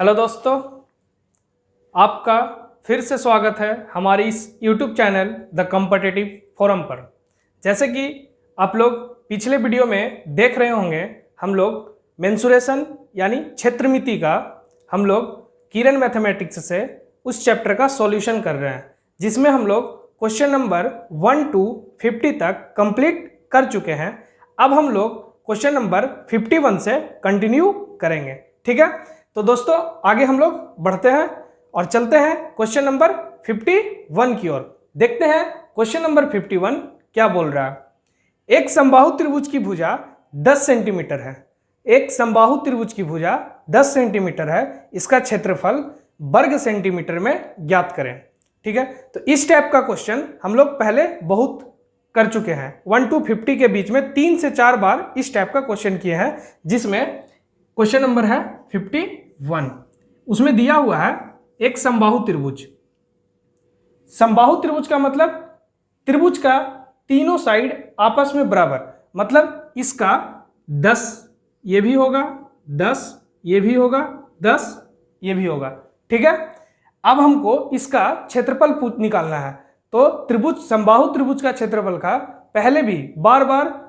Hello दोस्तों, आपका फिर से स्वागत है हमारी इस YouTube channel the competitive forum पर। जैसे कि आप लोग पिछले वीडियो में देख रहे होंगे, हम लोग मेंसुरेशन यानी क्षेत्रमिति का हम लोग किरण मैथमेटिक्स से उस चैप्टर का सॉल्यूशन कर रहे हैं, जिसमें हम लोग क्वेश्चन नंबर 1 to 50 तक कंप्लीट कर चुके हैं। अब हम लोग क्वेश्चन नंबर 51 से कंटिन्यू करेंगे। ठीक है, तो दोस्तों आगे हम लोग बढ़ते हैं और चलते हैं क्वेश्चन नंबर 51 की ओर। देखते हैं क्वेश्चन नंबर 51 क्या बोल रहा है। एक समबाहु त्रिभुज की भुजा 10 सेंटीमीटर है। एक समबाहु त्रिभुज की भुजा 10 सेंटीमीटर है। इसका क्षेत्रफल वर्ग सेंटीमीटर में ज्ञात करें। ठीक है, तो इस टाइप का क्वेश्चन हम लोग पहले बहुत कर चुके हैं। 1 to 50 के बीच में 3 से 4 बार इस टाइप का क्वेश्चन किए हैं, जिसमें क्वेश्चन नंबर है 51। उसमें दिया हुआ है एक समबाहु त्रिभुज। समबाहु त्रिभुज का मतलब त्रिभुज का तीनों साइड आपस में बराबर, मतलब इसका 10 ये भी होगा, 10 ये भी होगा, 10 ये भी होगा। ठीक है, अब हमको इसका क्षेत्रफल निकालना है। तो त्रिभुज समबाहु त्रिभुज का क्षेत्रफल का पहले भी बार बार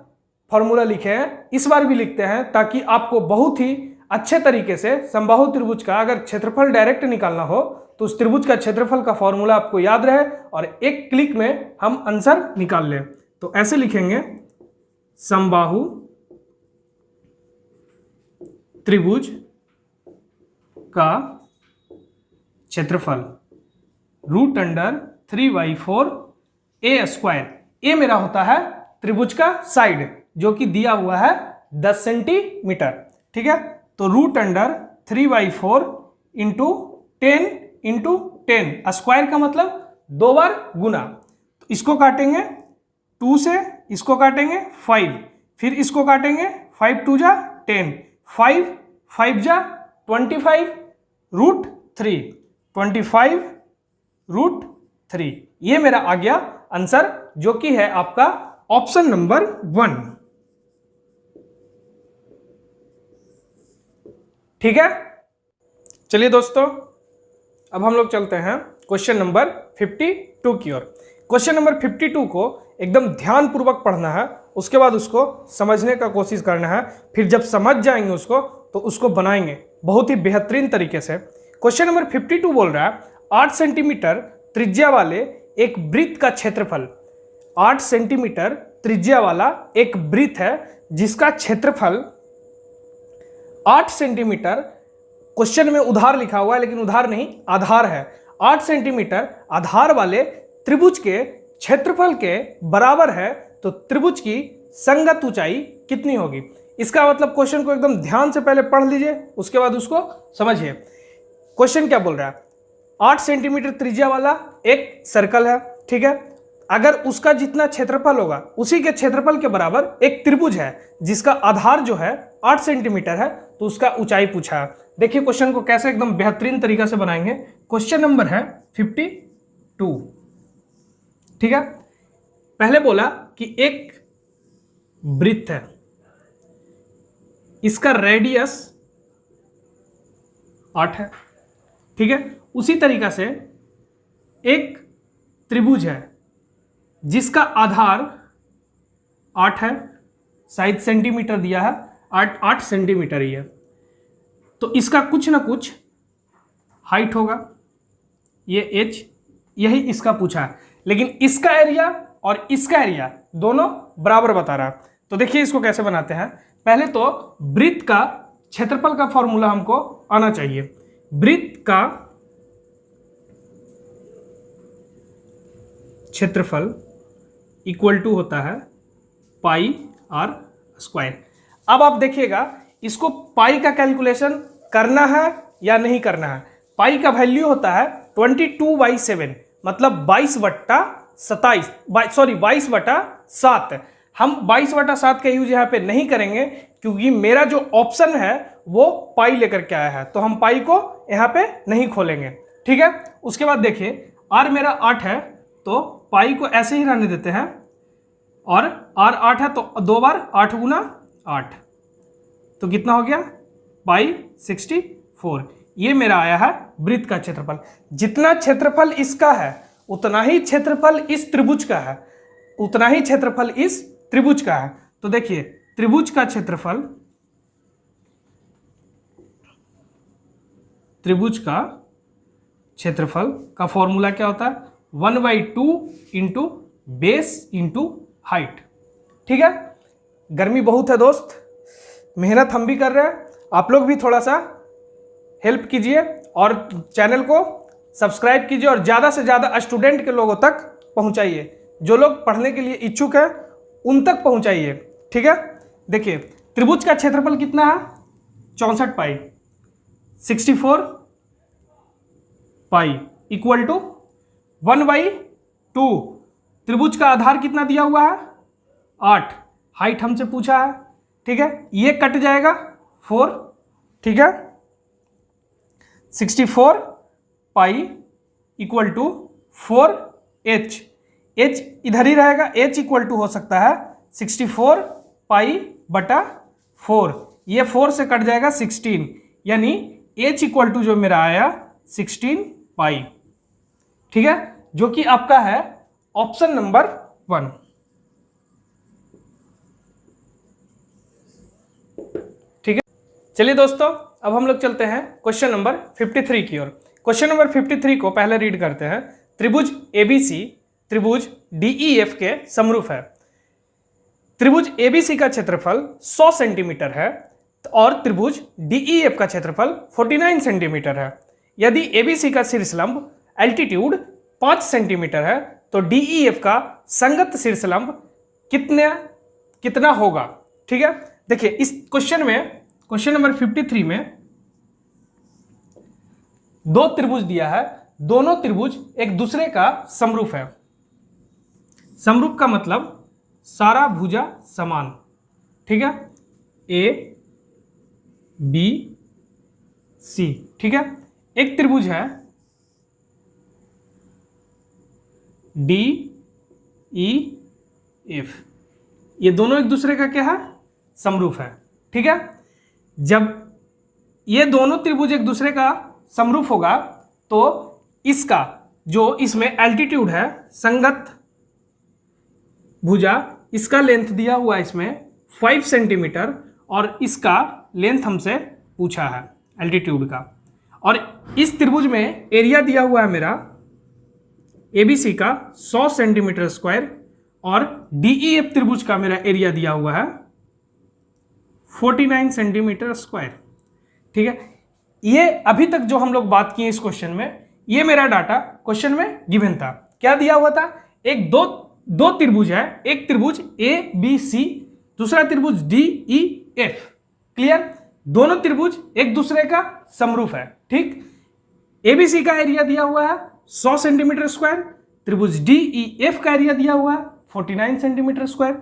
फॉर्मूला लिखे हैं, इस बार भी लिखते हैं, ताकि आपको बहुत ही अच्छे तरीके से समबाहु त्रिभुज का अगर क्षेत्रफल डायरेक्ट निकालना हो तो उस त्रिभुज का क्षेत्रफल का फॉर्मूला आपको याद रहे और एक क्लिक में हम आंसर निकाल लें। तो ऐसे लिखेंगे, समबाहु त्रिभुज का क्षेत्रफल √3/4 a²। ए मेरा होता है त्रिभुज का साइड, जो कि दिया हुआ है 10 सेंटीमीटर। ठीक है, तो √3/4 इंटू 10 इंटू 10, स्क्वायर का मतलब 2 बार गुना। तो इसको काटेंगे 2 से, इसको काटेंगे 5, फिर इसको काटेंगे 5 2 जा 10, 5 5 जा 25 √3, 25 √3। ये मेरा आ गया आंसर, जो कि है आपका ऑप्शन नंबर 1। ठीक है, चलिए दोस्तों अब हम लोग चलते हैं क्वेश्चन नंबर 52 की ओर। क्वेश्चन नंबर 52 को एकदम ध्यान पूर्वक पढ़ना है, उसके बाद उसको समझने का कोशिश करना है। फिर जब समझ जाएंगे उसको तो उसको बनाएंगे बहुत ही बेहतरीन तरीके से। क्वेश्चन नंबर 52 बोल रहा है 8 सेंटीमीटर त्रिज्या वाले एक वृत्त का क्षेत्रफल। 8 सेंटीमीटर त्रिज्या वाला एक वृत्त है जिसका क्षेत्रफल 8 सेंटीमीटर, क्वेश्चन में उधार लिखा हुआ है लेकिन उधार नहीं, आधार है। 8 सेंटीमीटर आधार वाले त्रिभुज के क्षेत्रफल के बराबर है, तो त्रिभुज की संगत ऊंचाई कितनी होगी। इसका मतलब क्वेश्चन को एकदम ध्यान से पहले पढ़ लीजिए, उसके बाद उसको समझिए। क्वेश्चन क्या बोल रहा है, 8 सेंटीमीटर त्रिज्या वाला एक सर्कल है। ठीक है, अगर उसका जितना क्षेत्रफल होगा उसी के क्षेत्रफल के बराबर एक त्रिभुज है जिसका आधार जो है 8 सेंटीमीटर है, तो उसका ऊंचाई पूछा है। देखिए क्वेश्चन को कैसे एकदम बेहतरीन तरीका से बनाएंगे। क्वेश्चन नंबर है 52। ठीक है, पहले बोला कि एक वृत्त है, इसका रेडियस 8 है। ठीक है, उसी तरीका से एक त्रिभुज है जिसका आधार 8 है, शायद सेंटीमीटर दिया है, 8 सेंटीमीटर ही है, तो इसका कुछ ना कुछ हाइट होगा, ये h, यही इसका पूछा है। लेकिन इसका एरिया और इसका एरिया दोनों बराबर बता रहा है। तो देखिए इसको कैसे बनाते हैं। पहले तो वृत्त का क्षेत्रफल का फॉर्मूला हमको आना चाहिए। वृत्त का क्षेत्रफल इक्वल टू होता है πr²। अब आप देखिएगा इसको पाई का कैलकुलेशन करना है या नहीं करना है। पाई का वैल्यू होता है 22/7, मतलब 22/7। हम 22/7 का यूज यहाँ पे नहीं करेंगे, क्योंकि मेरा जो ऑप्शन है वो पाई लेकर के आया है, तो हम पाई को यहाँ पे नहीं खोलेंगे। ठीक है, उसके बाद देखिए आर मेरा 8 है, तो पाई को ऐसे ही रहने देते हैं, और आर 8 है तो 2 बार 8 गुना 8, तो कितना हो गया पाई 64। ये मेरा आया है वृत्त का क्षेत्रफल। जितना क्षेत्रफल इसका है उतना ही क्षेत्रफल इस त्रिभुज का है, उतना ही क्षेत्रफल इस त्रिभुज का है। तो देखिए त्रिभुज का क्षेत्रफल, त्रिभुज का क्षेत्रफल का फॉर्मूला क्या होता है? 1/2 इंटू बेस इंटू हाइट। ठीक है, गर्मी बहुत है दोस्त, मेहनत हम भी कर रहे हैं, आप लोग भी थोड़ा सा हेल्प कीजिए और चैनल को सब्सक्राइब कीजिए और ज़्यादा से ज़्यादा स्टूडेंट के लोगों तक पहुंचाइए। जो लोग पढ़ने के लिए इच्छुक है उन तक पहुंचाइए। ठीक है, देखिए त्रिभुज का क्षेत्रफल कितना है? 64 पाई, 64 पाई इक्वल टू 1/2। त्रिभुज का आधार कितना दिया हुआ है? 8। हाइट हमसे पूछा है। ठीक है, ये कट जाएगा 4। ठीक है, 64 pi equal to 4h, h इधर ही रहेगा, h इक्वल टू हो सकता है 64 पाई बटा 4, ये 4 से कट जाएगा 16, यानी h इक्वल टू जो मेरा आया 16 पाई। ठीक है, जो कि आपका है ऑप्शन नंबर 1। ठीक है, चलिए दोस्तों अब हम लोग चलते हैं क्वेश्चन नंबर 53 की ओर। क्वेश्चन नंबर 53 को पहले रीड करते हैं। त्रिभुज ABC त्रिभुज DEF के समरूप है। त्रिभुज ABC का क्षेत्रफल 100 सेंटीमीटर है और त्रिभुज DEF का क्षेत्रफल 49 सेंटीमीटर है। यदि ABC का शीर्षलंब एल्टीट्यूड 5 सेंटीमीटर है तो DEF का संगत शीर्षलंब कितना होगा? ठीक है, देखिए इस क्वेश्चन में, क्वेश्चन नंबर 53 में दो त्रिभुज दिया है, दोनों त्रिभुज एक दूसरे का समरूप है। समरूप का मतलब सारा भुजा समान। ठीक है, A B C। ठीक है, एक त्रिभुज है D E F, ये दोनों एक दूसरे का क्या है? समरूप है। ठीक है, जब ये दोनों त्रिभुज एक दूसरे का समरूप होगा तो इसका जो इसमें एल्टीट्यूड है, संगत भुजा, इसका लेंथ दिया हुआ इसमें 5 सेंटीमीटर और इसका लेंथ हमसे पूछा है एल्टीट्यूड का। और इस त्रिभुज में एरिया दिया हुआ है मेरा ABC का 100 सेंटीमीटर स्क्वायर और DEF त्रिभुज का मेरा एरिया दिया हुआ है 49 सेंटीमीटर स्क्वायर। ठीक है, ये अभी तक जो हम लोग बात किए इस क्वेश्चन में, ये मेरा डाटा क्वेश्चन में गिवन था। क्या दिया हुआ था? एक दो त्रिभुज है, एक त्रिभुज ABC, दूसरा त्रिभुज DEF। क्लियर? दोनों त्रिभुज एक दूसरे का समरूप है। ठीक, ABC का एरिया दिया हुआ है 100 सेंटीमीटर स्क्वायर, त्रिभुज DEF का एरिया दिया हुआ है 49 सेंटीमीटर स्क्वायर।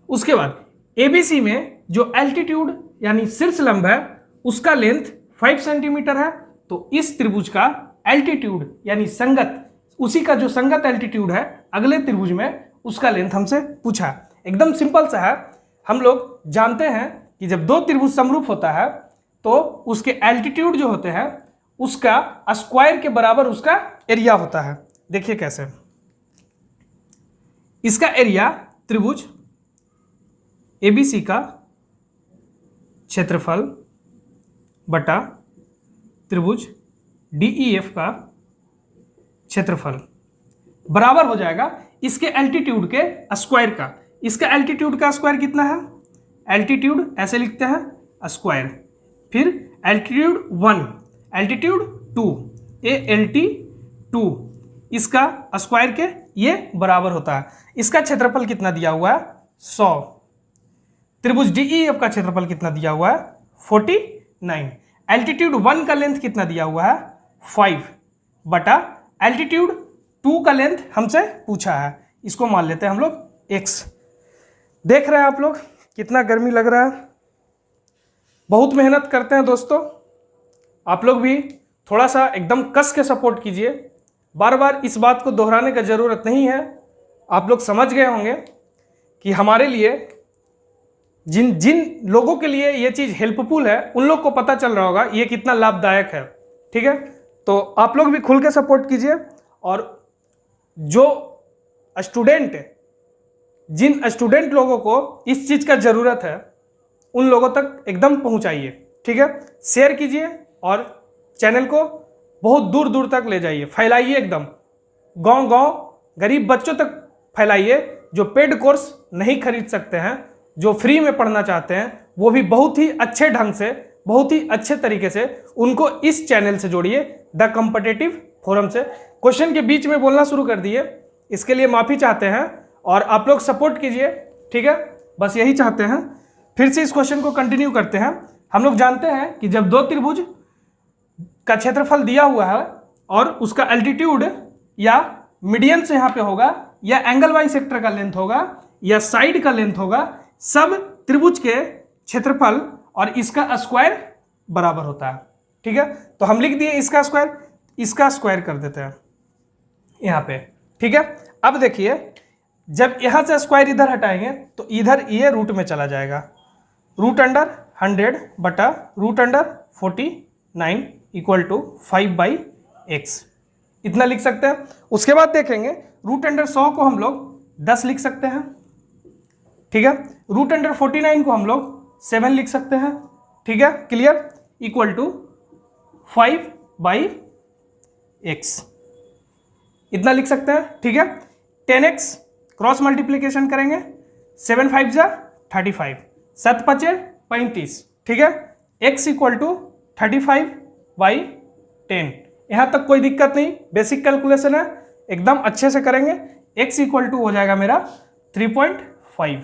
उसके बाद ABC में जो एल्टीट्यूड यानी शीर्षलंब है उसका लेंथ 5 सेंटीमीटर है, तो इस त्रिभुज का एल्टीट्यूड यानी संगत, उसी का जो संगत एल्टीट्यूड है अगले त्रिभुज में, उसका लेंथ हमसे पूछा। एकदम सिंपल सा है, हम लोग जानते हैं कि जब दो त्रिभुज समरूप होता है तो उसके एल्टीट्यूड जो होते हैं उसका स्क्वायर के बराबर उसका एरिया होता है। देखिए कैसे, इसका एरिया त्रिभुज ABC का क्षेत्रफल बटा त्रिभुज DEF का क्षेत्रफल बराबर हो जाएगा इसके एल्टीट्यूड के स्क्वायर का। इसका एल्टीट्यूड का स्क्वायर कितना है? एल्टीट्यूड ऐसे लिखते हैं स्क्वायर, फिर एल्टीट्यूड 1, एल्टीट्यूड 2, ALT2, इसका स्क्वायर के ये बराबर होता है। इसका क्षेत्रफल कितना दिया हुआ है? 100। त्रिभुज DEF का क्षेत्रफल कितना दिया हुआ है? 49। एल्टीट्यूड 1 का लेंथ कितना दिया हुआ है? 5 बटा एल्टीट्यूड 2 का लेंथ हमसे पूछा है, इसको मान लेते हैं हम लोग x। देख रहे हैं आप लोग कितना गर्मी लग रहा है, बहुत मेहनत करते हैं दोस्तों। आप लोग भी थोड़ा सा एकदम कस के सपोर्ट कीजिए, बार बार इस बात को दोहराने का ज़रूरत नहीं है। आप लोग समझ गए होंगे कि हमारे लिए जिन जिन लोगों के लिए ये चीज़ हेल्पफुल है उन लोग को पता चल रहा होगा ये कितना लाभदायक है। ठीक है, तो आप लोग भी खुल के सपोर्ट कीजिए और जो स्टूडेंट, जिन स्टूडेंट लोगों को इस चीज़ का ज़रूरत है उन लोगों तक एकदम पहुंचाइए। ठीक है, शेयर कीजिए और चैनल को बहुत दूर दूर तक ले जाइए, फैलाइए एकदम, गांव गांव गरीब बच्चों तक फैलाइए जो पेड कोर्स नहीं खरीद सकते हैं, जो फ्री में पढ़ना चाहते हैं, वो भी बहुत ही अच्छे ढंग से, बहुत ही अच्छे तरीके से उनको इस चैनल से जोड़िए, द कॉम्पिटिटिव फोरम से। क्वेश्चन के बीच में बोलना शुरू कर दिए, इसके लिए माफ़ी चाहते हैं और आप लोग सपोर्ट कीजिए। ठीक है, बस यही चाहते हैं। फिर से इस क्वेश्चन को कंटिन्यू करते हैं। हम लोग जानते हैं कि जब दो त्रिभुज का क्षेत्रफल दिया हुआ है और उसका एल्टीट्यूड या मीडियन से यहाँ पे होगा, या एंगल वाई सेक्टर का लेंथ होगा, या साइड का लेंथ होगा, सब त्रिभुज के क्षेत्रफल और इसका स्क्वायर बराबर होता है। ठीक है, तो हम लिख दिए इसका स्क्वायर कर देते हैं यहाँ पे। ठीक है, अब देखिए जब यहाँ से स्क्वायर इधर हटाएंगे तो इधर ये रूट में चला जाएगा, रूट अंडर 100 बटा root under 49 equal to 5/x, इतना लिख सकते हैं। उसके बाद देखेंगे रूट अंडर 100 को हम लोग 10 लिख सकते हैं। ठीक है, रूट अंडर 49 को हम लोग 7 लिख सकते हैं। ठीक है, क्लियर, इक्वल टू 5/x, इतना लिख सकते हैं। ठीक है, 10x क्रॉस मल्टीप्लीकेशन करेंगे, 7 5 जा 35, 7 5 35। ठीक है, x इक्वल टू 35/10। यहाँ तक कोई दिक्कत नहीं, बेसिक कैलकुलेशन है, एकदम अच्छे से करेंगे। x इक्वल टू हो जाएगा मेरा 3.5,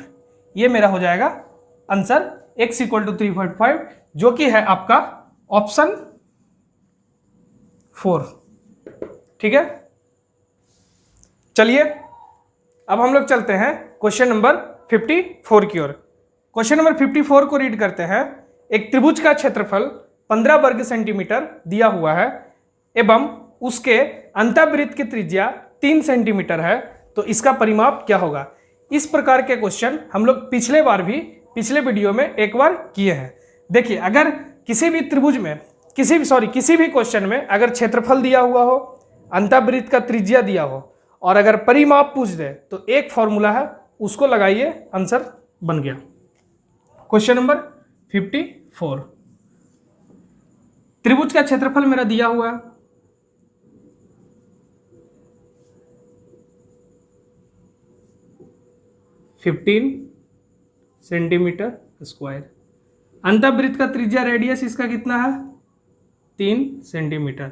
ये मेरा हो जाएगा आंसर, x इक्वल टू 3.5, जो कि है आपका ऑप्शन 4। ठीक है, चलिए अब हम लोग चलते हैं क्वेश्चन नंबर 54 की ओर। क्वेश्चन नंबर 54 को रीड करते हैं। एक त्रिभुज का क्षेत्रफल 15 वर्ग सेंटीमीटर दिया हुआ है एवं उसके अंतःवृत्त की त्रिज्या 3 सेंटीमीटर है, तो इसका परिमाप क्या होगा। इस प्रकार के क्वेश्चन हम लोग पिछले वीडियो में एक बार किए हैं। देखिए, अगर किसी भी त्रिभुज में किसी भी क्वेश्चन में अगर क्षेत्रफल दिया हुआ हो, अंतःवृत्त का त्रिज्या दिया हो और अगर परिमाप पूछ दे तो एक फॉर्मूला है, उसको लगाइए, आंसर बन गया। क्वेश्चन नंबर 54, त्रिभुज का क्षेत्रफल मेरा दिया हुआ है, (15 सेंटीमीटर स्क्वायर। अंतःवृत्त का त्रिज्या रेडियस इसका कितना है, 3 सेंटीमीटर।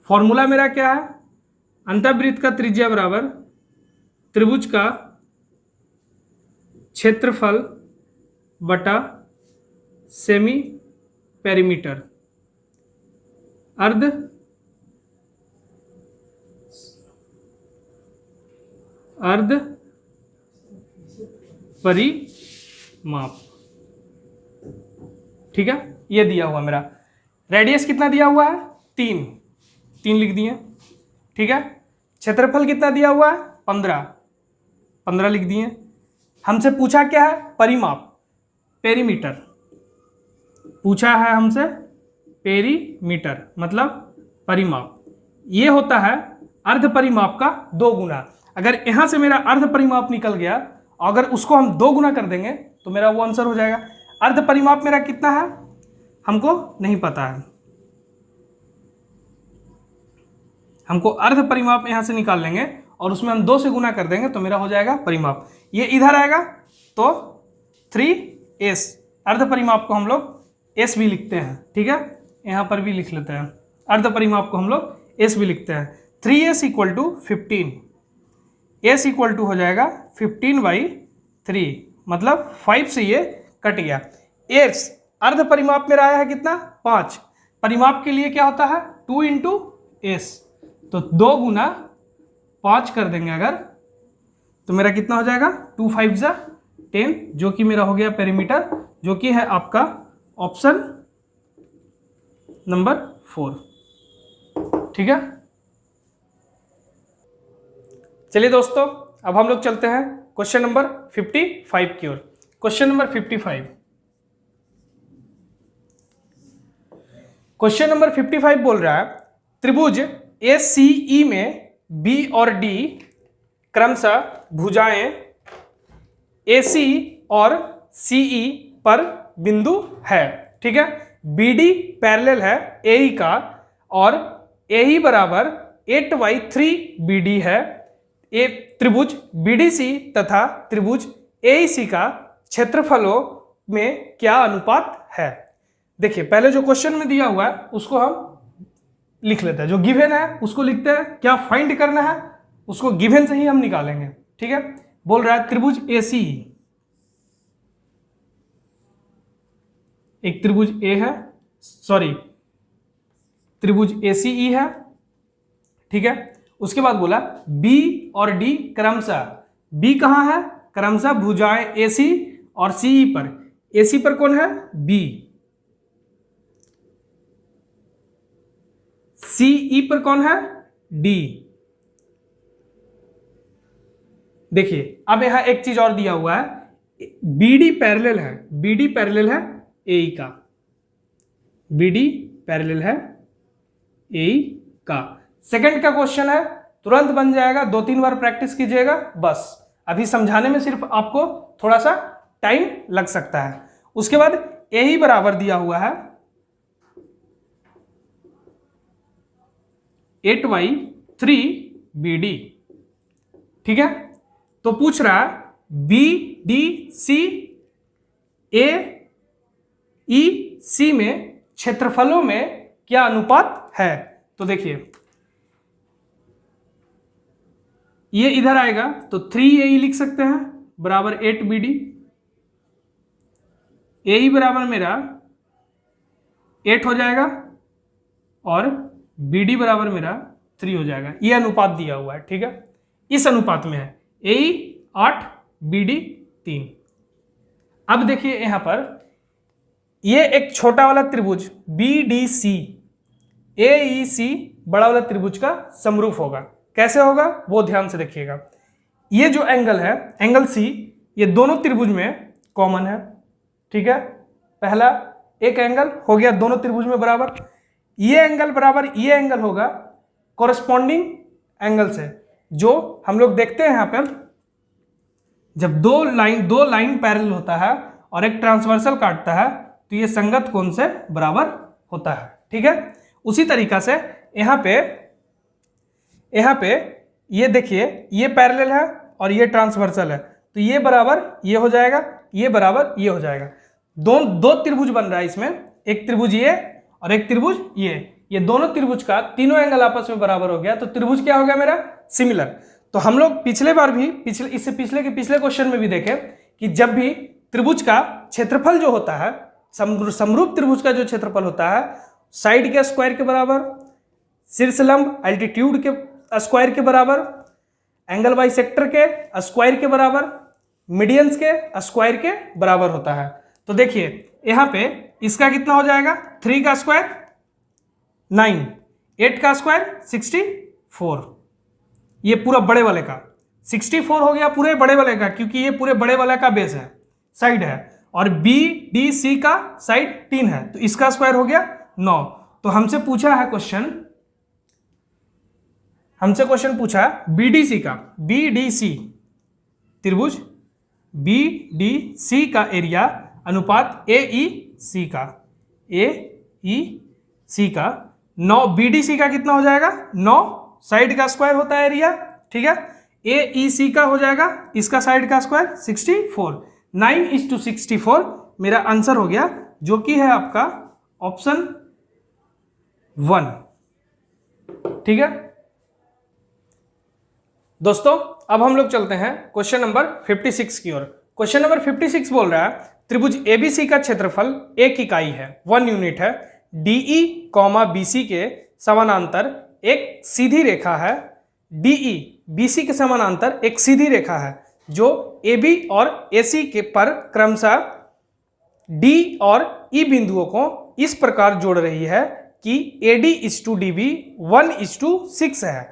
फॉर्मूला मेरा क्या है, अंतःवृत्त का त्रिज्या बराबर त्रिभुज का क्षेत्रफल बटा सेमी पेरीमीटर, अर्ध परिमाप। ठीक है, ये दिया हुआ मेरा रेडियस कितना दिया हुआ है, 3 लिख दिए। ठीक है, क्षेत्रफल कितना दिया हुआ है, 15 लिख दिए। हमसे पूछा क्या है, परिमाप, पेरीमीटर पूछा है हमसे, पेरीमीटर मतलब परिमाप। ये होता है अर्ध परिमाप का 2 गुना। अगर यहाँ से मेरा अर्ध परिमाप निकल गया, अगर उसको हम 2 गुना कर देंगे तो मेरा वो आंसर हो जाएगा। अर्ध परिमाप मेरा कितना है हमको नहीं पता है, हमको अर्ध परिमाप यहाँ से निकाल लेंगे और उसमें हम 2 से गुना कर देंगे तो मेरा हो जाएगा परिमाप। ये इधर आएगा तो 3s, अर्ध परिमाप को हम लोग s भी लिखते हैं। ठीक है, यहाँ पर भी लिख लेते हैं, अर्ध परिमाप को हम लोग s भी लिखते हैं। 3s equal to 15, s equal to हो जाएगा 15/3, मतलब 5 से ये कट गया। s अर्ध परिमाप मेरा आया है कितना, 5। परिमाप के लिए क्या होता है, 2 × s, तो 2 गुना 5 कर देंगे अगर, तो मेरा कितना हो जाएगा, 2 5 जा 10, जो कि मेरा हो गया पेरीमीटर, जो कि है आपका ऑप्शन नंबर 4। ठीक है, चलिए दोस्तों अब हम लोग चलते हैं क्वेश्चन नंबर 55 की ओर। क्वेश्चन नंबर 55, क्वेश्चन नंबर 55 बोल रहा है त्रिभुज ACE में B और D क्रमशः भुजाएं AC और CE पर बिंदु है। ठीक है, BD पैरेलल है AE का और AE बराबर 8/3 BD है। ये त्रिभुज BDC तथा त्रिभुज AEC का क्षेत्रफलों में क्या अनुपात है। देखिए पहले जो क्वेश्चन में दिया हुआ है उसको हम लिख लेते हैं, जो गिवन है उसको लिखते हैं, क्या फाइंड करना है उसको गिवन से ही हम निकालेंगे। ठीक है, बोल रहा है त्रिभुज ACE, एक त्रिभुज A है, सॉरी त्रिभुज ACE है। ठीक है, उसके बाद बोला B और D क्रमशः, B कहाँ है, क्रमशः भुजाएं AC और CE पर। AC पर कौन है, B, CE पर कौन है, D। देखिए अब यहां एक चीज और दिया हुआ है, BD पैरेलल है, BD पैरेलल है AE का, BD पैरेलल है AE का। सेकंड का क्वेश्चन है, तुरंत बन जाएगा, 2-3 बार प्रैक्टिस कीजिएगा बस। अभी समझाने में सिर्फ आपको थोड़ा सा टाइम लग सकता है। उसके बाद AE बराबर दिया हुआ है 8/3 BD। ठीक है, तो पूछ रहा है BDC AEC में क्षेत्रफलों में क्या अनुपात है। तो देखिए ये इधर आएगा तो 3AE लिख सकते हैं बराबर 8BD। AE बराबर मेरा 8 हो जाएगा और BD बराबर मेरा 3 हो जाएगा। ये अनुपात दिया हुआ है। ठीक है, इस अनुपात में है AE 8 BD 3। अब देखिए यहां पर ये एक छोटा वाला त्रिभुज BDC AEC बड़ा वाला त्रिभुज का समरूप होगा। कैसे होगा वो ध्यान से देखिएगा। ये जो एंगल है, एंगल C, ये दोनों त्रिभुज में कॉमन है। ठीक है, पहला एक एंगल हो गया दोनों त्रिभुज में बराबर। ये एंगल बराबर ये एंगल होगा कॉरस्पॉन्डिंग एंगल से, जो हम लोग देखते हैं यहाँ पर जब दो लाइन पैरेलल होता है और एक ट्रांसवर्सल काटता है तो ये संगत कोण से बराबर होता है। ठीक है, उसी तरीका से यहाँ पे ये देखिए ये पैरेलल है और ये ट्रांसवर्सल है, तो ये बराबर ये हो जाएगा, ये बराबर ये हो जाएगा। दो त्रिभुज बन रहा है इसमें, एक त्रिभुज ये और एक त्रिभुज ये दोनों त्रिभुज का तीनों एंगल आपस में बराबर हो गया, तो त्रिभुज क्या हो गया मेरा, सिमिलर। तो हम लोग पिछले बार भी इससे पिछले क्वेश्चन में भी देखे कि जब भी त्रिभुज का क्षेत्रफल जो होता है, समरूप त्रिभुज का जो क्षेत्रफल होता है, साइड के स्क्वायर के बराबर, शीर्षलंब एल्टीट्यूड के स्क्वायर के बराबर, एंगल बाइसेक्टर के स्क्वायर के बराबर, मीडियंस के स्क्वायर के बराबर होता है। तो देखिए यहाँ पे इसका कितना हो जाएगा, 3 का स्क्वायर 9, 8 का स्क्वायर 64, ये पूरा बड़े वाले का 64 हो गया, पूरे बड़े वाले का, क्योंकि ये पूरे बड़े वाले का बेस है, साइड है, और BDC का साइड 3 है, तो इसका स्क्वायर हो गया 9। तो हमसे पूछा है क्वेश्चन, पूछा BDC का, BDC त्रिभुज BDC का एरिया अनुपात AEC का, AEC का 9, BDC का कितना हो जाएगा 9, साइड का स्क्वायर होता है एरिया। ठीक है, AEC का हो जाएगा इसका साइड का स्क्वायर 64, 9:64 मेरा आंसर हो गया, जो कि है आपका ऑप्शन 1। ठीक है दोस्तों, अब हम लोग चलते हैं क्वेश्चन नंबर 56 की ओर। क्वेश्चन नंबर 56 बोल रहा है त्रिभुज ABC का क्षेत्रफल 1 इकाई है, 1 यूनिट है, DE, BC के समानांतर एक सीधी रेखा है, DE BC के समानांतर एक सीधी रेखा है जो AB और AC के पर क्रमशः D और E बिंदुओं को इस प्रकार जोड़ रही है कि AD/DB 1:6 है।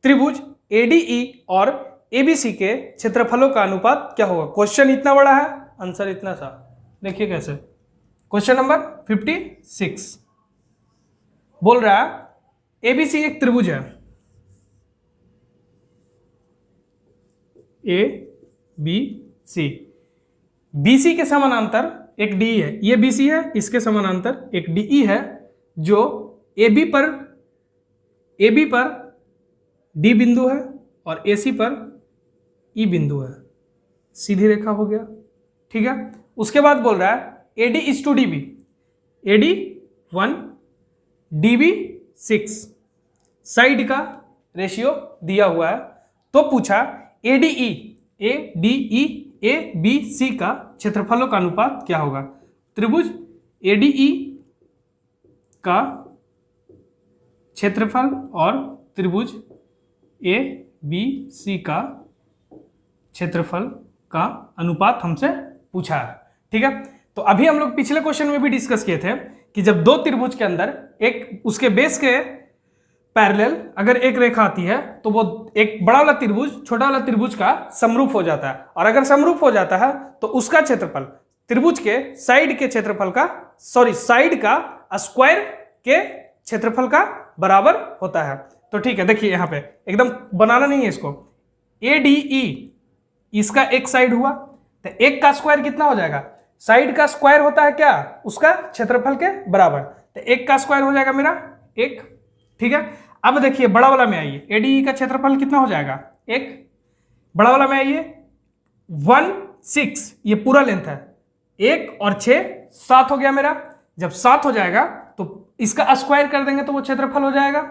त्रिभुज ADE और ABC के क्षेत्रफलों का अनुपात क्या होगा। क्वेश्चन इतना बड़ा है, आंसर इतना सा। देखिए कैसे, क्वेश्चन नंबर 56। बोल रहा है एबीसी एक त्रिभुज है, ए बी सी, बीसी के समानांतर एक डी है, ये बीसी है, इसके समानांतर एक डीई है, जो एबी पर डी बिंदु है और एसी पर ई बिंदु है, सीधी रेखा हो गया। ठीक है, उसके बाद बोल रहा है AD is to DB, AD 1 DB 6, side का रेशियो दिया हुआ है। तो पूछा एडीई ए बी सी का क्षेत्रफलों का अनुपात क्या होगा। त्रिभुज एडीई का क्षेत्रफल और त्रिभुज ए बी सी का क्षेत्रफल का अनुपात हमसे पूछा है। ठीक है, तो अभी हम लोग पिछले क्वेश्चन में भी डिस्कस किए थे कि जब दो त्रिभुज के अंदर एक उसके बेस के पैरेलल अगर एक रेखा आती है तो वो एक बड़ा वाला त्रिभुज छोटा वाला त्रिभुज का समरूप हो जाता है, और अगर समरूप हो जाता है तो उसका क्षेत्रफल त्रिभुज के साइड के क्षेत्रफल का साइड का स्क्वायर के क्षेत्रफल का बराबर होता है। तो ठीक है, देखिए यहां पे एकदम बनाना नहीं है इसको, एडीई इसका एक साइड हुआ तो एक का स्क्वायर कितना हो जाएगा, साइड का स्क्वायर होता है क्या, उसका क्षेत्रफल के बराबर, तो एक का स्क्वायर हो जाएगा मेरा एक। ठीक है, अब देखिए बड़ा वाला में आइए, एडीई का क्षेत्रफल कितना हो जाएगा एक, बड़ा वाला में आइए 1 6, ये पूरा लेंथ है, 1 और 6 7 हो गया मेरा। जब 7 हो जाएगा तो इसका स्क्वायर कर देंगे तो वो क्षेत्रफल हो जाएगा,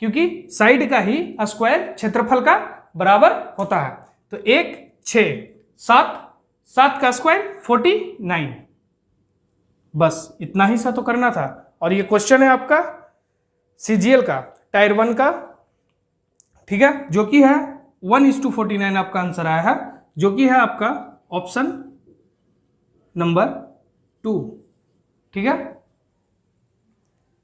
क्योंकि साइड का ही स्क्वायर क्षेत्रफल का बराबर होता है। तो 1 6 7, 7 का स्क्वायर 49, बस इतना ही सा तो करना था। और ये क्वेश्चन है आपका सीजीएल का टायर 1 का, ठीक है, जो कि है 1:49 आपका आंसर आया है, जो कि है आपका ऑप्शन नंबर 2। ठीक है,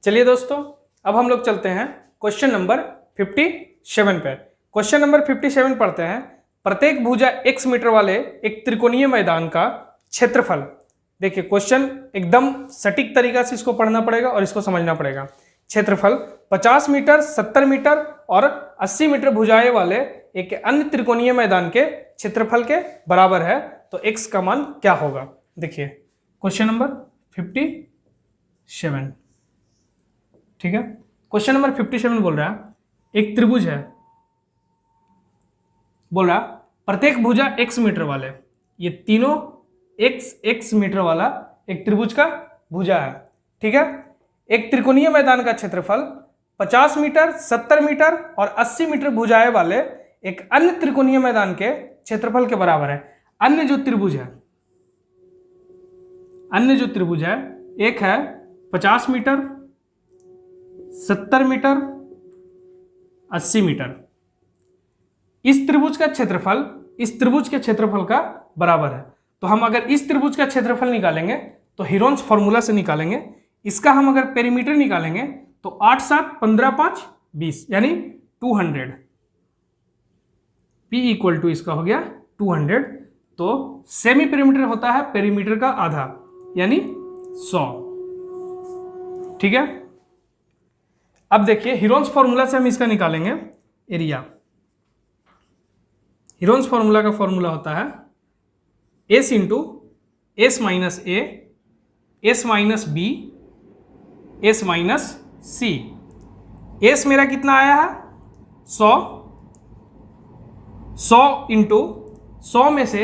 चलिए दोस्तों अब हम लोग चलते हैं क्वेश्चन नंबर 57 पे। क्वेश्चन नंबर 57 पढ़ते हैं। प्रत्येक भुजा x मीटर वाले एक त्रिकोणीय मैदान का क्षेत्रफल, देखिए क्वेश्चन एकदम सटीक तरीका से इसको पढ़ना पड़ेगा और इसको समझना पड़ेगा। क्षेत्रफल 50 मीटर, 70 मीटर और 80 मीटर भुजाएं वाले एक अन्य त्रिकोणीय मैदान के क्षेत्रफल के बराबर है, तो x का मान क्या होगा। देखिए क्वेश्चन नंबर 57, ठीक है, क्वेश्चन नंबर 57 बोल रहा है एक त्रिभुज है, बोल रहा प्रत्येक भुजा x मीटर वाले, ये तीनों x मीटर वाला एक त्रिभुज का भुजा है। ठीक है, एक त्रिकोणीय मैदान का क्षेत्रफल 50 मीटर, 70 मीटर और 80 मीटर भुजाएं वाले एक अन्य त्रिकोणीय मैदान के क्षेत्रफल के बराबर है। अन्य जो त्रिभुज है एक है 50 मीटर, 70 मीटर, 80 मीटर। इस त्रिभुज का क्षेत्रफल इस त्रिभुज के क्षेत्रफल का बराबर है। तो हम अगर इस त्रिभुज का क्षेत्रफल निकालेंगे तो हीरोन्स फॉर्मूला से निकालेंगे। इसका हम अगर पेरीमीटर निकालेंगे तो 8 7 15 5 20 यानी 200, P इक्वल टू इसका हो गया 200। तो सेमी पेरीमीटर होता है पेरीमीटर का आधा यानी 100। ठीक है, अब देखिए हीरोन्स फॉर्मूला से हम इसका निकालेंगे एरिया। हीरोन्स फॉर्मूला का फॉर्मूला होता है S into S minus A, S minus B, S minus C। S मेरा कितना आया है 100 इंटू 100 में से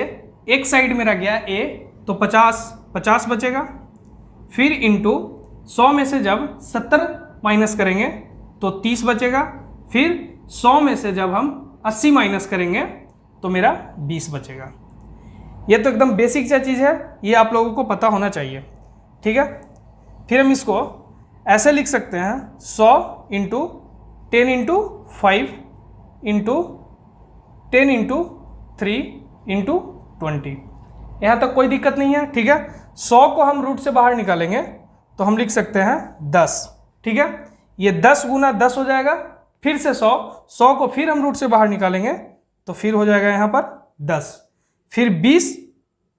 एक साइड मेरा गया A, तो 50 बचेगा। फिर इंटू 100 में से जब 70 माइनस करेंगे तो 30 बचेगा। फिर 100 में से जब हम 80 माइनस करेंगे तो मेरा 20 बचेगा। ये तो एकदम बेसिक सा चीज़ है, ये आप लोगों को पता होना चाहिए। ठीक है, फिर हम इसको ऐसे लिख सकते हैं 100 into 10 into 5 into 10 into 3 into 20। यहाँ तक कोई दिक्कत नहीं है। ठीक है, 100 को हम रूट से बाहर निकालेंगे तो हम लिख सकते हैं 10। ठीक है, ये 10 गुना 10 हो जाएगा। फिर से 100 को फिर हम रूट से बाहर निकालेंगे तो फिर हो जाएगा यहाँ पर 10। फिर 20,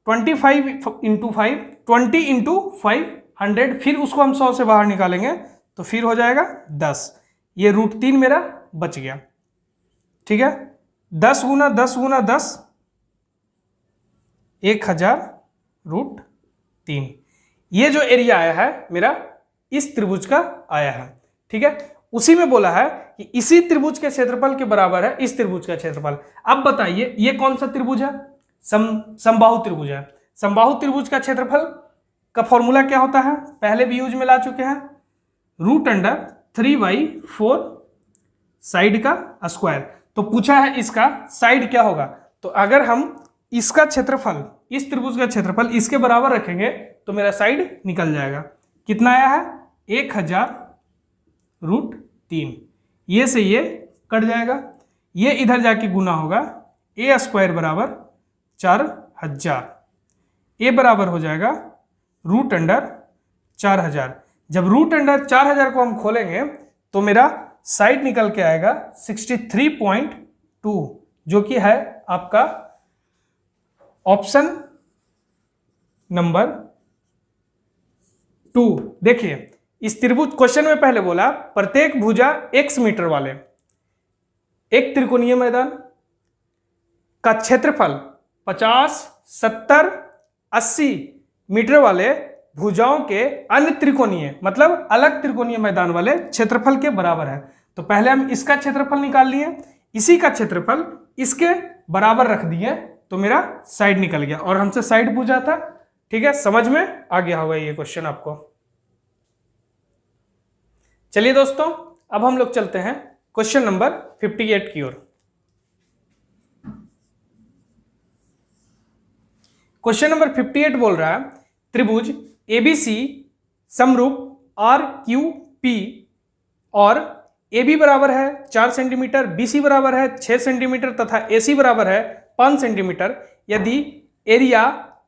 25 इंटू 5, 20 इंटू 5 100। फिर उसको हम 100 से बाहर निकालेंगे तो फिर हो जाएगा 10, ये √3 मेरा बच गया। ठीक है, 10 गुना 10 गुना 10, 1000√3। ये जो एरिया आया है मेरा इस त्रिभुज का आया है। ठीक है, उसी में बोला है कि इसी त्रिभुज के क्षेत्रफल के बराबर है इस त्रिभुज का क्षेत्रफल। अब बताइए ये कौन सा त्रिभुज है? समबाहु त्रिभुज है। समबाहु त्रिभुज का क्षेत्रफल का फॉर्मूला क्या होता है? पहले भी यूज में ला चुके हैं, √3/4 साइड का स्क्वायर। तो पूछा है इसका साइड क्या होगा, तो अगर हम इसका क्षेत्रफल, इस त्रिभुज का क्षेत्रफल इसके बराबर रखेंगे तो मेरा साइड निकल जाएगा। कितना आया है? 1000√3। ये से ये कट जाएगा, ये इधर जाके गुना होगा, a² बराबर 4000, a बराबर हो जाएगा √4000। जब √4000 को हम खोलेंगे तो मेरा साइड निकल के आएगा 63.2, जो कि है आपका ऑप्शन नंबर 2। देखिए इस त्रिभुज, क्वेश्चन में पहले बोला प्रत्येक भुजा x मीटर वाले एक त्रिकोणीय मैदान का क्षेत्रफल 50, 70, 80 मीटर वाले भुजाओं के अन्य त्रिकोणीय, मतलब अलग त्रिकोणीय मैदान वाले क्षेत्रफल के बराबर है। तो पहले हम इसका क्षेत्रफल निकाल लिए, इसी का क्षेत्रफल इसके बराबर रख दिए, तो मेरा साइड निकल गया और हमसे साइड पूछा था। ठीक है, समझ में आ गया होगा ये क्वेश्चन आपको। चलिए दोस्तों, अब हम लोग चलते हैं क्वेश्चन नंबर 58 की ओर। क्वेश्चन नंबर 58 बोल रहा है त्रिभुज ABC समरूप RQP और AB बराबर है 4 सेंटीमीटर, BC बराबर है 6 सेंटीमीटर तथा AC बराबर है 5 सेंटीमीटर। यदि area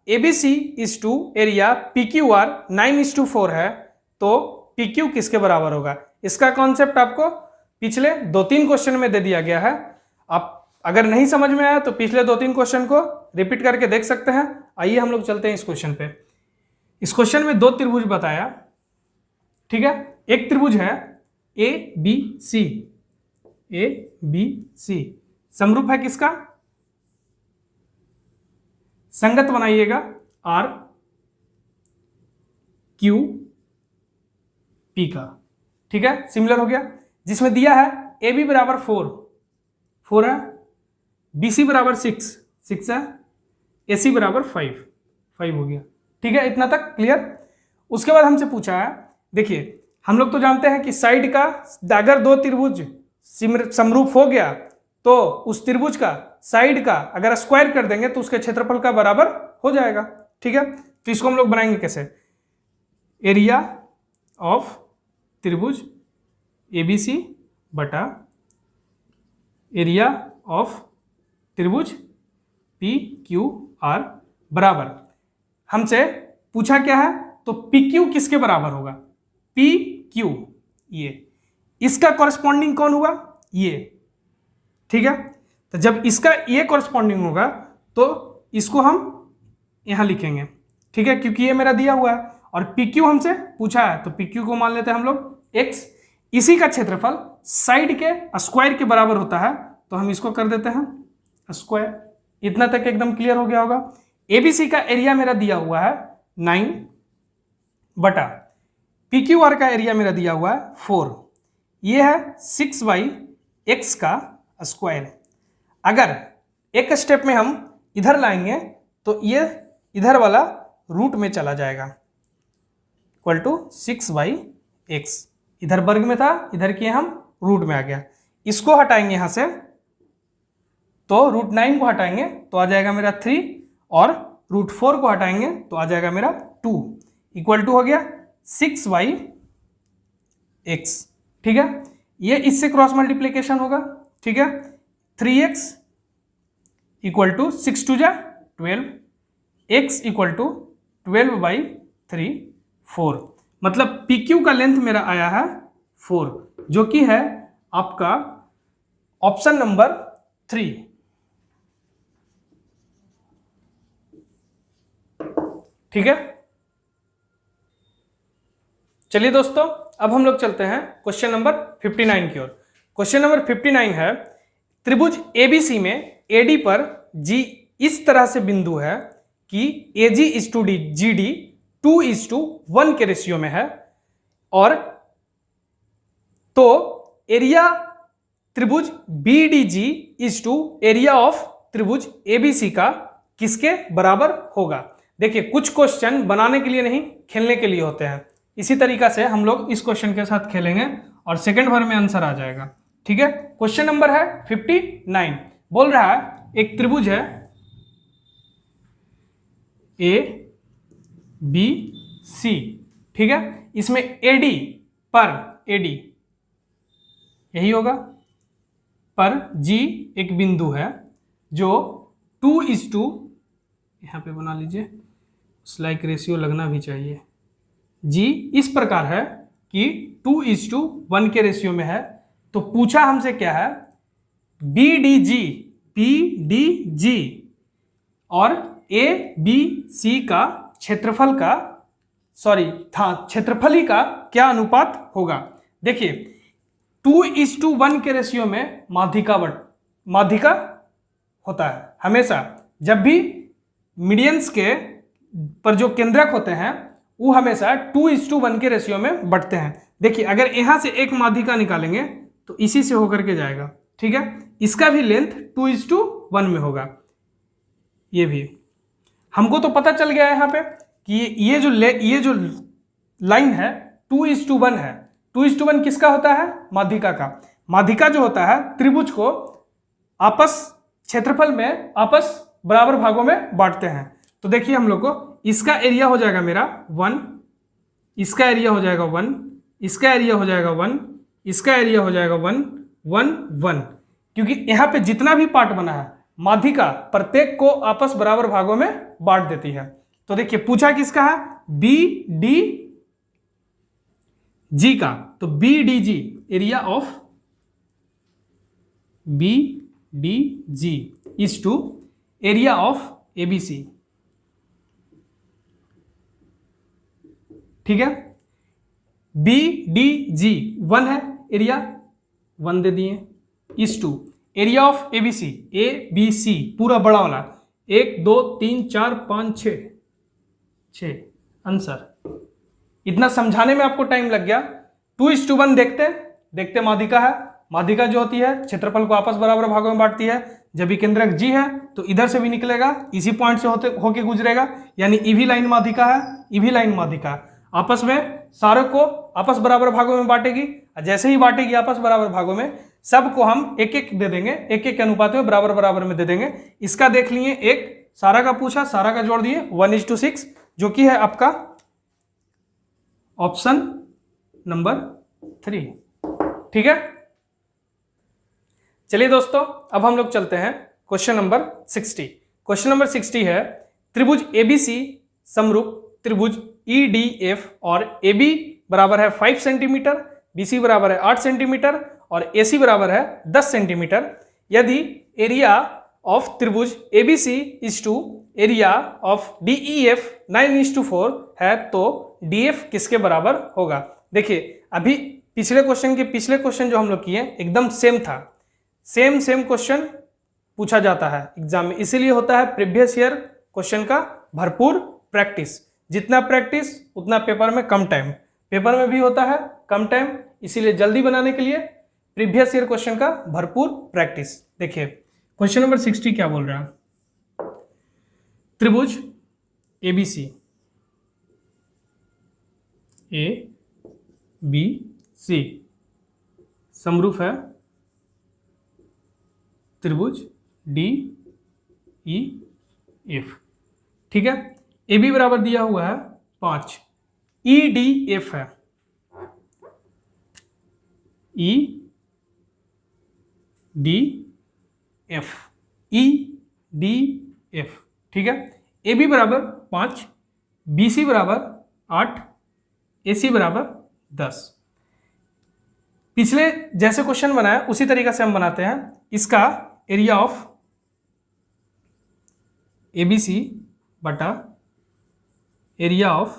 ABC is to area PQR 9:4 है तो PQ किसके बराबर होगा? इसका कॉन्सेप्ट आपको पिछले 2-3 क्वेश्चन में दे दिया गया है। आप अगर नहीं समझ में आया तो पिछले 2-3 क्वेश्चन को रिपीट करके देख सकते हैं। आइए हम लोग चलते हैं इस क्वेश्चन पे। इस क्वेश्चन में 2 त्रिभुज बताया। ठीक है, एक त्रिभुज है ABC, समरूप है किसका? संगत बनाइएगा RQP का। ठीक है, सिमिलर हो गया। जिसमें दिया है AB बराबर 4 है, BC बराबर 6 है, AC बराबर 5 हो गया। ठीक है, इतना तक क्लियर। उसके बाद हमसे पूछा है, देखिए हम लोग तो जानते हैं कि साइड का, अगर 2 त्रिभुज समरूप हो गया तो उस त्रिभुज का साइड का अगर स्क्वायर कर देंगे तो उसके क्षेत्रफल का बराबर हो जाएगा। ठीक है, तो इसको हम लोग बनाएंगे कैसे? एरिया ऑफ त्रिभुज ABC बटा एरिया ऑफ त्रिभुज PQR बराबर, हमसे पूछा क्या है तो PQ किसके बराबर होगा? PQ, ये इसका कॉरस्पॉन्डिंग कौन हुआ? ये। ठीक है, तो जब इसका ये कॉरस्पॉन्डिंग होगा तो इसको हम यहां लिखेंगे। ठीक है, क्योंकि ये मेरा दिया हुआ है और PQ हमसे पूछा है तो PQ को मान लेते हैं हम लोग x। इसी का क्षेत्रफल साइड के स्क्वायर के बराबर होता है तो हम इसको कर देते हैं स्क्वायर। इतना तक एकदम क्लियर हो गया होगा। ABC का एरिया मेरा दिया हुआ है 9 बटा PQR का एरिया मेरा दिया हुआ है 4। ये है 6/x का स्क्वायर। अगर एक स्टेप में हम इधर लाएंगे तो ये इधर वाला रूट में चला जाएगा, इक्वल टू 6/x। इधर वर्ग में था, इधर किए हम रूट में आ गया। इसको हटाएंगे यहां से तो √9 को हटाएंगे तो आ जाएगा मेरा 3 और √4 को हटाएंगे तो आ जाएगा मेरा 2, इक्वल टू हो गया 6/x। ठीक है, ये इससे क्रॉस मल्टीप्लीकेशन होगा। ठीक है, 3x equal to 6 2 12, x equal to 12/3 4। मतलब PQ का लेंथ मेरा आया है 4, जो कि है आपका ऑप्शन नंबर 3। ठीक है, चलिए दोस्तों, अब हम लोग चलते हैं क्वेश्चन नंबर 59 की ओर। क्वेश्चन नंबर 59 है, त्रिभुज एबीसी में एडी पर जी इस तरह से बिंदु है कि AG is to D G D 2:1 के रेशियो में है, और तो एरिया त्रिभुज BDG is to area of त्रिभुज एबीसी का किसके बराबर होगा। देखिए, कुछ क्वेश्चन बनाने के लिए नहीं, खेलने के लिए होते हैं। इसी तरीका से हम लोग इस क्वेश्चन के साथ खेलेंगे और सेकंड भर में आंसर आ जाएगा। ठीक है, क्वेश्चन नंबर है 59। बोल रहा है एक त्रिभुज है ए बी सी, ठीक है, इसमें एडी पर एडी यही होगा, पर जी एक बिंदु है जो 2:, यहां पे बना लीजिए, स्लाइक रेशियो लगना भी चाहिए, जी इस प्रकार है कि 2:1 के रेशियो में है। तो पूछा हमसे क्या है, बीडीजी और ए बी सी का क्षेत्रफल ही का क्या अनुपात होगा। देखिए, 2:1 के रेशियो में माध्यिका होता है। हमेशा जब भी मीडियंस के पर जो केंद्रक होते हैं वो हमेशा 2:1 के रेशियो में बढ़ते हैं। देखिए, अगर यहां से एक माध्यिका निकालेंगे तो इसी से होकर के जाएगा, ठीक है, इसका भी लेंथ 2:1 में होगा। ये भी हमको तो पता चल गया है यहाँ पे कि ये जो लाइन है 2:1 है। 2:1 किसका होता है, माध्यिका का। माध्यिका जो होता है त्रिभुज को क्षेत्रफल में आपस बराबर भागों में बांटते हैं। तो देखिए, हम लोग को इसका एरिया हो जाएगा मेरा 1, इसका एरिया हो जाएगा 1, इसका एरिया हो जाएगा 1, इसका एरिया हो जाएगा 1, 1, 1, क्योंकि यहाँ पे जितना भी पार्ट बना है माध्यिका प्रत्येक को आपस बराबर भागों में बांट देती है। तो देखिए, पूछा किसका है, बी डी जी का। तो B D G, area of B D G is to area of ABC, ठीक है। बी डी जी 1 है, एरिया 1 दे दिए, is to area of ABC, A B C पूरा बड़ा वाला 1 2 3 4 5 6 आंसर। इतना समझाने में आपको टाइम लग गया। 2:1 देखते माध्यिका है। माध्यिका जो होती है क्षेत्रफल को आपस बराबर भागों में बांटती है। जब भी केंद्रक जी है तो इधर से भी निकलेगा, इसी पॉइंट से होके गुजरेगा, यानी ईवी लाइन माध्यिका है। ईवी लाइन माध्यिका आपस में सारों को आपस बराबर भागों में बांटेगी। जैसे ही बांटेगी आपस बराबर भागों में, सबको हम एक एक दे देंगे, एक एक अनुपात में बराबर बराबर में दे देंगे। इसका देख लिए, एक सारा का पूछा, सारा का जोड़ दिए 1:6, जो कि है आपका ऑप्शन नंबर 3, ठीक है। चलिए दोस्तों, अब हम लोग चलते हैं क्वेश्चन नंबर 60। क्वेश्चन नंबर 60 है, त्रिभुज एबीसी समरूप त्रिभुज ईडीएफ और AB बराबर है 5 सेंटीमीटर, BC बराबर है 8 सेंटीमीटर और AC बराबर है 10 सेंटीमीटर। यदि एरिया ऑफ त्रिभुज ABC is to area of DEF 9:4 है, तो DF किसके बराबर होगा। देखिए, अभी पिछले क्वेश्चन जो हम लोग किए एकदम सेम था। सेम क्वेश्चन पूछा जाता है एग्जाम में, इसीलिए होता है प्रीवियस ईयर क्वेश्चन का भरपूर प्रैक्टिस। जितना प्रैक्टिस उतना पेपर में कम टाइम, पेपर में भी होता है कम टाइम, इसीलिए जल्दी बनाने के लिए प्रीवियस ईयर क्वेश्चन का भरपूर प्रैक्टिस। देखिए, क्वेश्चन नंबर 60 क्या बोल रहा है, त्रिभुज एबीसी, ए बी सी समरूप है त्रिभुज डी ई एफ, ठीक है। ए बी बराबर दिया हुआ है 5, ई डी एफ है, E D F, E D F, ठीक है। ए बी बराबर 5, बी सी बराबर 8, ए सी बराबर 10। पिछले जैसे क्वेश्चन बनाया उसी तरीका से हम बनाते हैं। इसका एरिया ऑफ एबीसी बटा एरिया ऑफ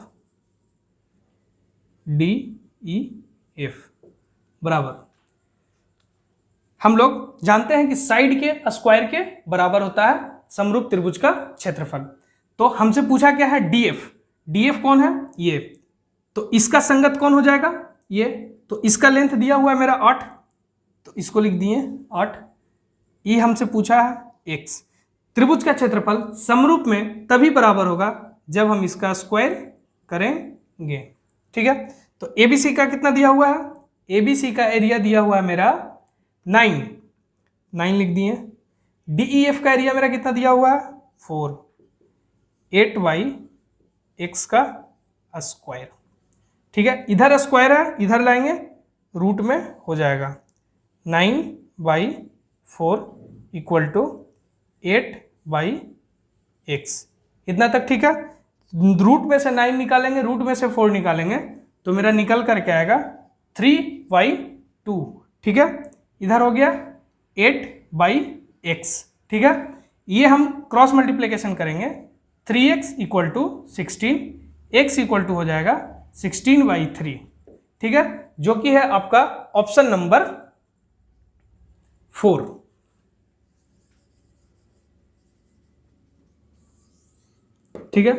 DEF बराबर, हम लोग जानते हैं कि साइड के स्क्वायर के बराबर होता है समरूप त्रिभुज का क्षेत्रफल। तो हमसे पूछा क्या है, DF। DF कौन है, ये, तो इसका संगत कौन हो जाएगा, ये। तो इसका लेंथ दिया हुआ है मेरा 8, तो इसको लिख दिए 8। ये हमसे पूछा है x। त्रिभुज का क्षेत्रफल समरूप में तभी बराबर होगा जब हम इसका स्क्वायर करेंगे, ठीक है। तो ABC का कितना दिया हुआ है, ABC का एरिया दिया हुआ है मेरा 9 लिख दिए। DEF का एरिया मेरा कितना दिया हुआ है 4, 8/x का स्क्वायर, ठीक है। इधर स्क्वायर है, इधर लाएंगे रूट में हो जाएगा 9/4 इक्वल टू 8/x, इतना तक, ठीक है। रूट में से 9 निकालेंगे, रूट में से 4 निकालेंगे, तो मेरा निकल करके आएगा 3/2, ठीक है। इधर हो गया 8/x, ठीक है। ये हम क्रॉस मल्टीप्लिकेशन करेंगे, 3x equal to 16, x equal to हो जाएगा 16/3, ठीक है, जो कि है आपका ऑप्शन नंबर 4, ठीक है।